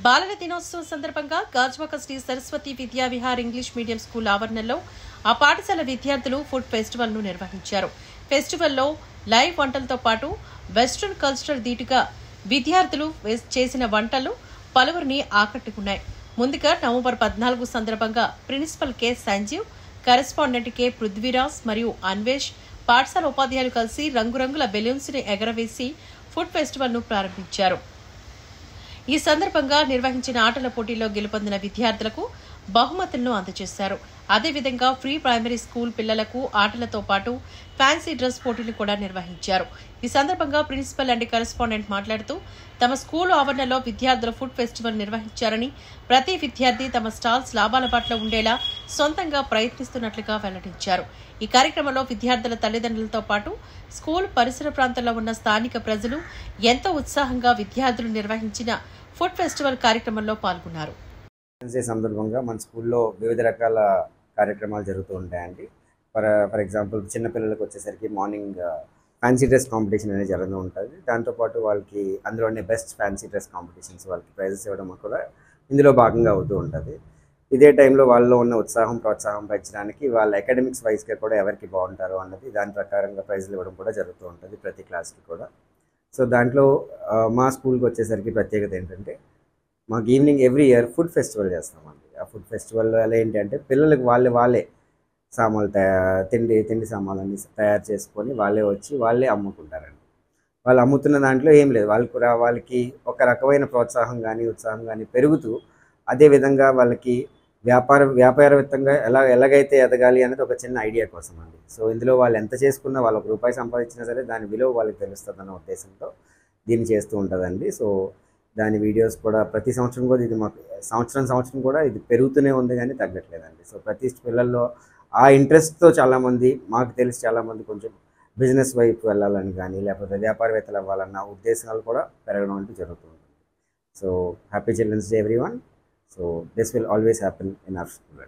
బాలల దినోత్సవం సందర్భంగా గాజ్వాక శ్రీ సరస్వతి విద్యా విహార్ ఇంగ్లీష్ మీడియం స్కూల్ ఆవరణలో ఆ పాఠశాల విద్యార్థులు ఫుడ్ ఫెస్టివల్ ను నిర్వహించారు. ఫెస్టివల్లో లైవ్ వంటలతో పాటు వెస్ట్రన్ కల్చరల్ దీటుగా విద్యార్థులు చేసిన వంటలు పలువురిని ఆకట్టుకున్నాయి. ముందుగా నవంబర్ 14 సందర్భంగా principal K Sanjeev, correspondent K Prithviraj మరియు అన్వేష్ పాఠశాల ఉపాధ్యాయులు కలిసి రంగురంగుల బెలూన్స్ ని ఎగరవేసి ఫుడ్ ఫెస్టివల్ ను ప్రారంభించారు. ఈ సందర్భంగా నిర్వహించిన ఆటల పోటీల్లో గెలుపొందిన విద్యార్థులకు బహుమతులను అందజేశారు. అదేవిధంగా ప్రీ ప్రైమరీ స్కూల్ పిల్లలకు ఆటలతో పాటు ఫ్యాన్సీ డ్రెస్ పోటీలు కూడా నిర్వహించారు. ఈ సందర్భంగా ప్రిన్సిపల్ అండ్ కరెస్పాండెంట్ మాట్లాడుతూ తమ స్కూల్ ఆవరణలో విద్యార్థుల ఫుడ్ ఫెస్టివల్ నిర్వహించారని, ప్రతి విద్యార్థి తమ స్టాల్స్ లాభాల బాటలో ఉండేలా సొంతంగా ప్రయత్నిస్తున్నట్లుగా వెల్లడించారు. ఈ కార్యక్రమంలో విద్యార్థుల తల్లిదండ్రులతో పాటు స్కూల్ పరిసర ప్రాంతాల్లో ఉన్న స్థానిక ప్రజలు ఎంతో ఉత్సాహంగా విద్యార్థులు నిర్వహించిన ఫుడ్ ఫెస్టివల్ కార్యక్రమంలో పాల్గొన్నారు. సందర్భంగా మన స్కూల్లో వివిధ రకాల కార్యక్రమాలు జరుగుతూ ఉంటాయండి. ఫర్ ఎగ్జాంపుల్ చిన్నపిల్లలకు వచ్చేసరికి మార్నింగ్ ఫ్యాన్సీ డ్రెస్ కాంపిటీషన్ అనేది జరుగుతూ ఉంటుంది. దాంతోపాటు వాళ్ళకి అందులోనే బెస్ట్ ఫ్యాన్సీ డ్రెస్ కాంపిటీషన్స్ వాళ్ళకి ప్రైజెస్ ఇవ్వడం కూడా ఇందులో భాగంగా అవుతూ ఉంటుంది. ఇదే టైంలో వాళ్ళలో ఉన్న ఉత్సాహం ప్రోత్సాహం పెంచడానికి వాళ్ళ అకాడమిక్స్ వైజ్గా కూడా ఎవరికి బాగుంటారో అన్నది దాని ప్రకారంగా ప్రైజులు ఇవ్వడం కూడా జరుగుతూ ఉంటుంది ప్రతి క్లాస్కి కూడా. సో దాంట్లో మా స్కూల్కి వచ్చేసరికి ప్రత్యేకత ఏంటంటే మాకు evening every year food festival చేస్తామండి. ఆ ఫుడ్ ఫెస్టివల్ వల్ల ఏంటంటే పిల్లలకి వాళ్ళే సామాన్లు తిండి సామాన్లన్నీ తయారు చేసుకొని వాళ్ళే వచ్చి వాళ్ళే అమ్ముకుంటారండి. వాళ్ళు అమ్ముతున్న దాంట్లో ఏం లేదు, వాళ్ళకి ఒక రకమైన ప్రోత్సాహం కానీ ఉత్సాహం కానీ పెరుగుతూ అదేవిధంగా వాళ్ళకి వ్యాపారవేత్తంగా ఎలాగైతే ఎదగాలి అనేది ఒక చిన్న ఐడియా కోసం అండి. సో ఇందులో వాళ్ళు ఎంత చేసుకున్నా వాళ్ళు ₹1 సంపాదించినా సరే దాని విలువ వాళ్ళకి తెలుస్తుంది అన్న ఉద్దేశంతో దీన్ని చేస్తూ ఉంటుందండి. సో దాని వీడియోస్ కూడా ప్రతి సంవత్సరం కూడా ఇది మాకు సంవత్సరం కూడా ఇది పెరుగుతూనే ఉంది కానీ తగ్గట్లేదండి. సో ప్రతి పిల్లల్లో ఆ ఇంట్రెస్ట్తో చాలామంది మాకు తెలిసి చాలామంది కొంచెం బిజినెస్ వైపు వెళ్ళాలని కానీ లేకపోతే వ్యాపారవేత్తలు అవ్వాలన్న ఉద్దేశాలు కూడా పెరగడం అంటూ జరుగుతుంది. So happy children's day everyone. So this will always happen in our school.